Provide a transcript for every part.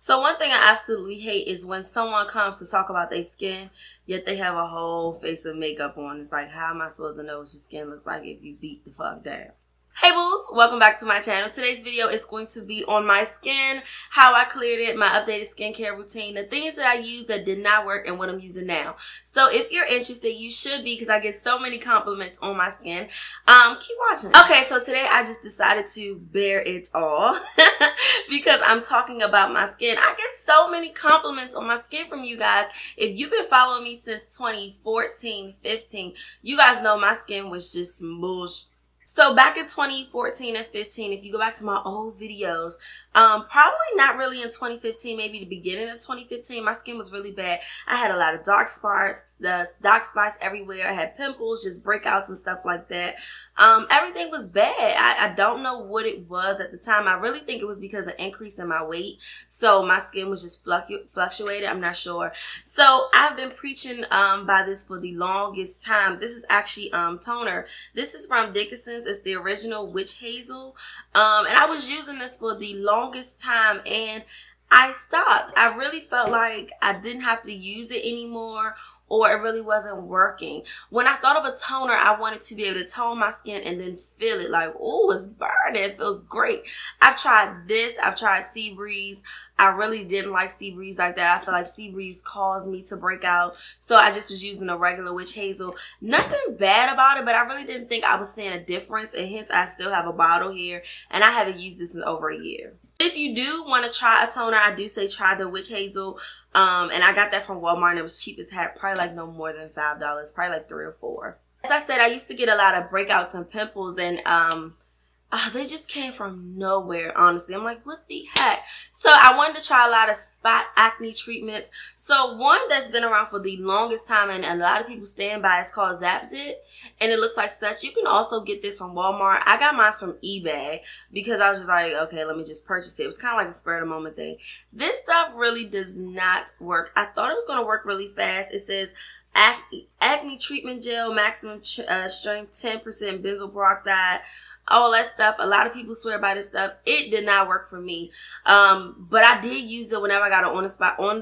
So one thing I absolutely hate is when someone comes to talk about their skin, yet they have a whole face of makeup on. It's like, how am I supposed to know what your skin looks like if you beat the fuck down? Hey boos, welcome back to my channel. Today's video is going to be on my skin, how I cleared it, my updated skincare routine, the things that I used that did not work, and what I'm using now. So if you're interested, you should be, because I get so many compliments on my skin. Keep watching. Okay, so today I just decided to bear it all because I'm talking about my skin. I get so many compliments on my skin from you guys. If you've been following me since 2014, 15, you guys know my skin was just bullshit. So back in 2014 and 15, if you go back to my old videos, probably not really in 2015, maybe the beginning of 2015, my skin was really bad. I had a lot of dark spots everywhere. I had pimples, just breakouts and stuff like that. Everything was bad. I don't know what it was at the time. I really think it was because of increase in my weight. So my skin was just fluctuated. I'm not sure. So I've been preaching by this for the longest time. This is actually toner. This is from Dickinson's. It's the original Witch Hazel. And I was using this for the longest time and I stopped. I really felt like I didn't have to use it anymore, or it really wasn't working. When I thought of a toner, I wanted to be able to tone my skin and then feel it like, oh, it's burning. It feels great. I've tried this. I've tried Sea Breeze. I really didn't like Sea Breeze like that. I feel like Sea Breeze caused me to break out. So I just was using a regular Witch Hazel. Nothing bad about it, but I really didn't think I was seeing a difference. And hence, I still have a bottle here. And I haven't used this in over a year. If you do want to try a toner, I do say try the Witch Hazel. And I got that from Walmart and it was cheap as heck. Probably like no more than $5. Probably like $3 or $4. As I said, I used to get a lot of breakouts and pimples and they just came from nowhere, honestly. I'm like, what the heck? So I wanted to try a lot of spot acne treatments. So one that's been around for the longest time and a lot of people stand by is called Zap Zit. And it looks like such. You can also get this from Walmart. I got mine from eBay because I was just like, okay, let me just purchase it. It was kind of like a spur of the moment thing. This stuff really does not work. I thought it was going to work really fast. It says acne treatment gel, maximum strength, 10% benzoyl peroxide. All that stuff. A lot of people swear by this stuff. It did not work for me. But I did use it whenever I got an on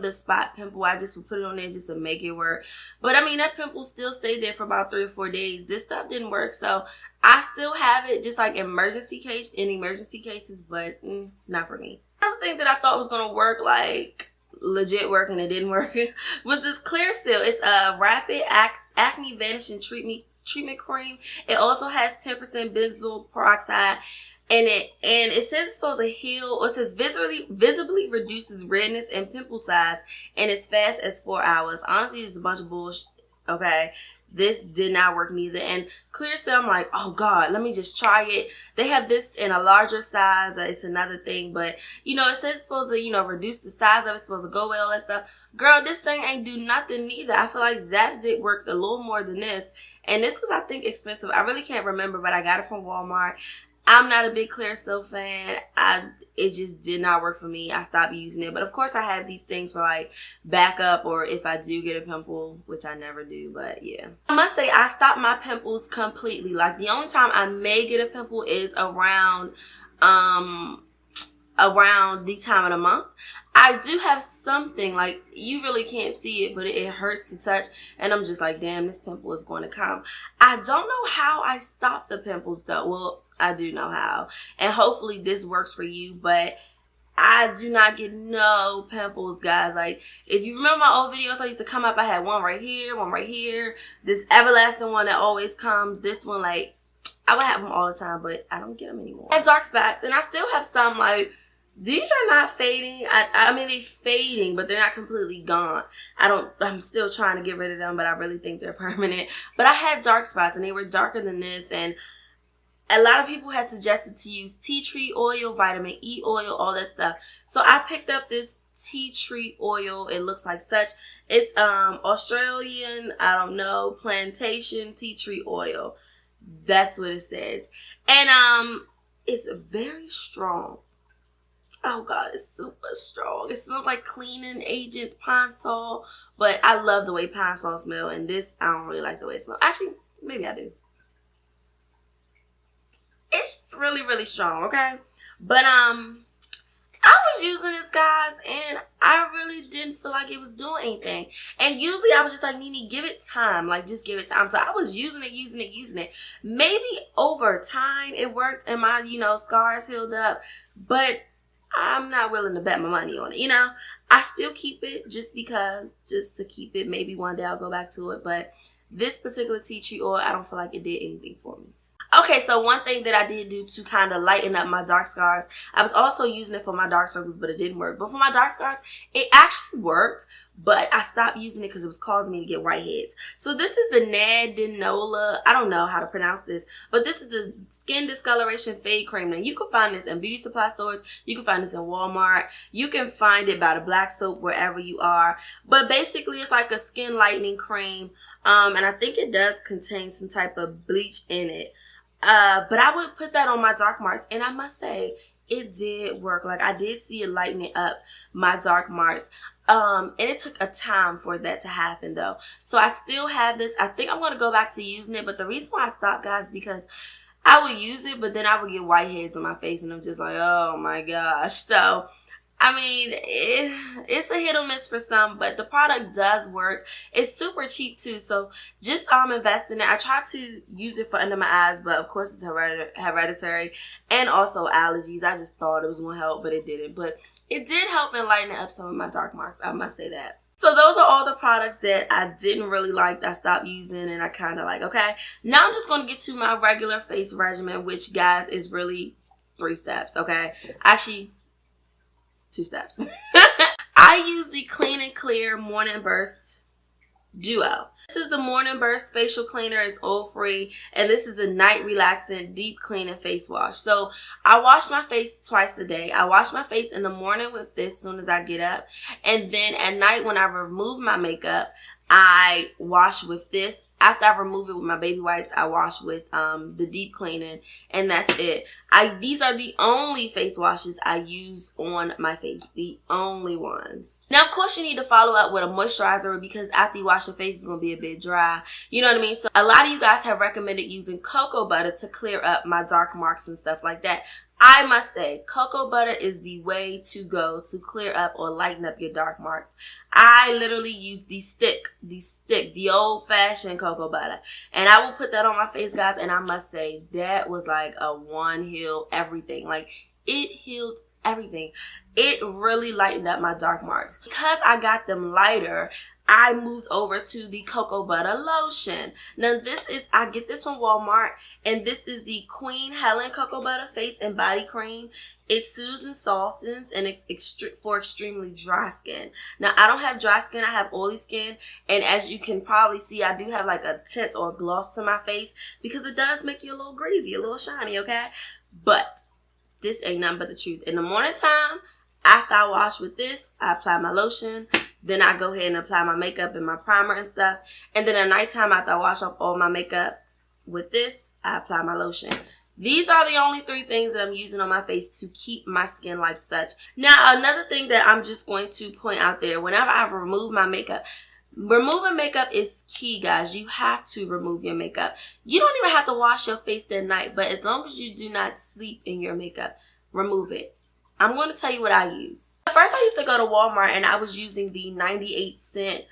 the spot pimple. I just would put it on there just to make it work. But I mean, that pimple still stayed there for about 3 or 4 days. This stuff didn't work. So I still have it just like in emergency cases, but not for me. Another thing that I thought was going to work, like legit work, and it didn't work, was this Clear Seal. It's a rapid acne vanishing treatment cream. It also has 10% benzoyl peroxide in it, and it says it's supposed to heal, or it says visibly reduces redness and pimple size in as fast as 4 hours. Honestly, it's a bunch of bullshit. Okay, this did not work neither. And Clear Seal, I'm like, oh god, let me just try it. They have this in a larger size. It's another thing, but you know, it says it's supposed to, you know, reduce the size of it, it's supposed to go away, all that stuff. Girl, this thing ain't do nothing neither. I feel like Zap Zit worked a little more than this. And this was, I think, expensive. I really can't remember, but I got it from Walmart. I'm not a big Clear Seal fan. It just did not work for me. I stopped using it. But of course, I have these things for like backup, or if I do get a pimple, which I never do, but yeah. I must say, I stopped my pimples completely. Like the only time I may get a pimple is around the time of the month. I do have something, like, you really can't see it, but it hurts to touch, and I'm just like, damn, this pimple is going to come. I don't know how I stopped the pimples though. Well, I do know how, and hopefully this works for you, but I do not get no pimples, guys. Like, if you remember my old videos, I used to come up, I had one right here, this everlasting one that always comes, this one, like, I would have them all the time, but I don't get them anymore. I have dark spots, and I still have some, like, these are not fading. I mean, they're fading, but they're not completely gone. I'm still trying to get rid of them, but I really think they're permanent. But I had dark spots, and they were darker than this, and a lot of people had suggested to use tea tree oil, vitamin E oil, all that stuff. So I picked up this tea tree oil. It looks like such. It's Australian, I don't know, plantation tea tree oil. That's what it says. And it's very strong. Oh god, it's super strong. It smells like cleaning agents, Pine Sol. But I love the way Pine Sol smells, and this, I don't really like the way it smells. Actually, maybe I do. It's just really, really strong, okay? But I was using this, guys, and didn't feel like it was doing anything. And usually I was just like, Nene, give it time. Like, just give it time. So I was using it. Maybe over time it worked and my, you know, scars healed up. But I'm not willing to bet my money on it, you know. I still keep it just to keep it. Maybe one day I'll go back to it. But this particular tea tree oil, I don't feel like it did anything for me. Okay, so one thing that I did do to kind of lighten up my dark scars, I was also using it for my dark circles, but it didn't work. But for my dark scars, it actually worked, but I stopped using it because it was causing me to get whiteheads. So this is the NeneTanae, I don't know how to pronounce this, but this is the Skin Discoloration Fade Cream. Now, you can find this in beauty supply stores. You can find this in Walmart. You can find it by the black soap wherever you are. But basically, it's like a skin lightening cream, and I think it does contain some type of bleach in it. But I would put that on my dark marks, and I must say it did work. Like, I did see it lightening up my dark marks. And it took a time for that to happen though. So I still have this. I think I'm going to go back to using it, but the reason why I stopped, guys, because I would use it, but then I would get whiteheads on my face, and I'm just like, oh my gosh. So I mean, it's a hit or miss for some, but the product does work. It's super cheap too, so just invest in it. I tried to use it for under my eyes, but of course it's hereditary and also allergies. I just thought it was going to help, but it didn't. But it did help in lightening up some of my dark marks, I must say that. So those are all the products that I didn't really like, that I stopped using, and I kind of like, okay. Now I'm just going to get to my regular face regimen, which, guys, is really 3 steps, okay? Actually, 2 steps. I use the Clean and Clear Morning Burst Duo. This is the Morning Burst facial cleaner. It's oil free, and this is the Night Relaxing Deep Cleaning Face Wash. So I wash my face twice a day. I wash my face in the morning with this as soon as I get up, and then at night when I remove my makeup, I wash with this. After I remove it with my baby wipes, I wash with the deep cleaning, and that's it. These are the only face washes I use on my face. The only ones. Now, of course, you need to follow up with a moisturizer, because after you wash your face, it's going to be a bit dry. You know what I mean? So a lot of you guys have recommended using cocoa butter to clear up my dark marks and stuff like that. I must say, cocoa butter is the way to go to clear up or lighten up your dark marks. I literally use the old-fashioned cocoa butter. And I will put that on my face, guys, and I must say, that was like a one heal everything. Like, it healed everything. It really lightened up my dark marks. Because I got them lighter, I moved over to the cocoa butter lotion. Now I get this from Walmart, and this is the Queen Helen cocoa butter face and body cream. It soothes and softens, and it's for extremely dry skin. Now, I don't have dry skin, I have oily skin, and as you can probably see, I do have like a tint or gloss to my face, because it does make you a little greasy, a little shiny, okay? But this ain't nothing but the truth. In the morning time, after I wash with this, I apply my lotion. Then I go ahead and apply my makeup and my primer and stuff. And then at nighttime, after I wash off all my makeup with this, I apply my lotion. These are the only 3 things that I'm using on my face to keep my skin like such. Now, another thing that I'm just going to point out there, whenever I remove my makeup, removing makeup is key, guys. You have to remove your makeup. You don't even have to wash your face that night, but as long as you do not sleep in your makeup, remove it. I'm going to tell you what I use. First, I used to go to Walmart, and I was using the 98-cent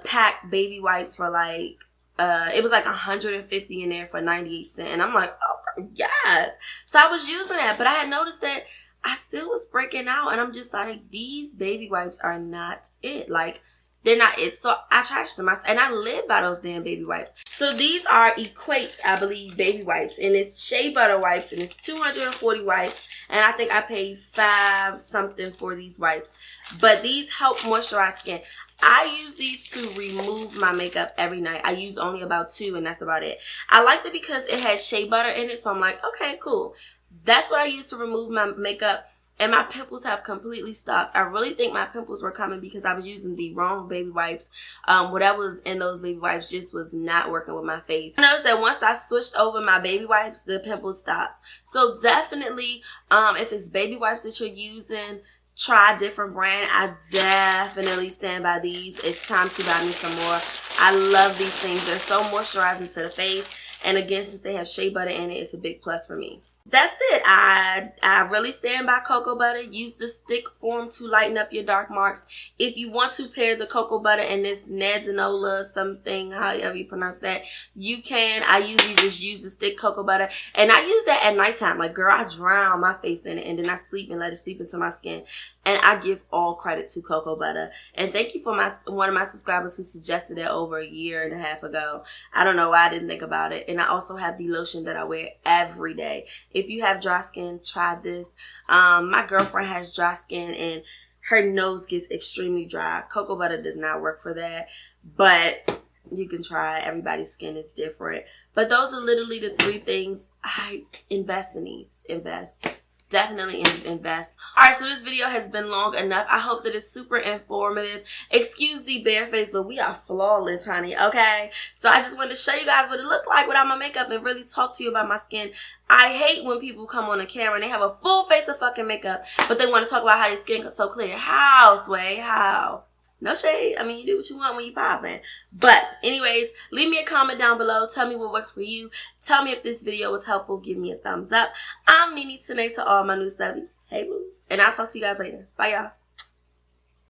pack baby wipes for like, it was like 150 in there for 98 cents. And I'm like, oh, yes. So I was using that, but I had noticed that I still was breaking out, and I'm just like, these baby wipes are not it. Like, they're not it. So I trashed them, and I live by those damn baby wipes. So these are Equate, I believe, baby wipes, and it's shea butter wipes, and it's 240 wipes, and I think I paid $5 something for these wipes. But these help moisturize skin. I use these to remove my makeup every night. I use only about 2, and that's about it. I liked it because it had shea butter in it, so I'm like, okay, cool. That's what I use to remove my makeup. And my pimples have completely stopped. I really think my pimples were coming because I was using the wrong baby wipes. Whatever was in those baby wipes just was not working with my face. I noticed that once I switched over my baby wipes, the pimples stopped. So definitely, if it's baby wipes that you're using, try a different brand. I definitely stand by these. It's time to buy me some more. I love these things. They're so moisturizing to the face. And again, since they have shea butter in it, it's a big plus for me. That's it. I really stand by cocoa butter. Use the stick form to lighten up your dark marks. If you want to pair the cocoa butter and this NeneTanae something, however you pronounce that, you can. I usually just use the stick cocoa butter, and I use that at nighttime. Like, girl, I drown my face in it, and then I sleep and let it sleep into my skin. And I give all credit to cocoa butter. And thank you for one of my subscribers who suggested it over a year and a half ago. I don't know why I didn't think about it. And I also have the lotion that I wear every day. If you have dry skin, try this. My girlfriend has dry skin and her nose gets extremely dry. Cocoa butter does not work for that, but you can try. Everybody's skin is different. But those are literally the 3 things I invest in these. Definitely invest. Alright, so this video has been long enough. I hope that it's super informative. Excuse the bare face, but we are flawless, honey, okay? So I just wanted to show you guys what it looked like without my makeup and really talk to you about my skin. I hate when people come on a camera and they have a full face of fucking makeup, but they want to talk about how their skin is so clear. How, Sway? How? No shade. I mean, you do what you want when you popping. But anyways, leave me a comment down below. Tell me what works for you. Tell me if this video was helpful. Give me a thumbs up. I'm NeneTanae to all my new subbies. Hey, boo. And I'll talk to you guys later. Bye, y'all.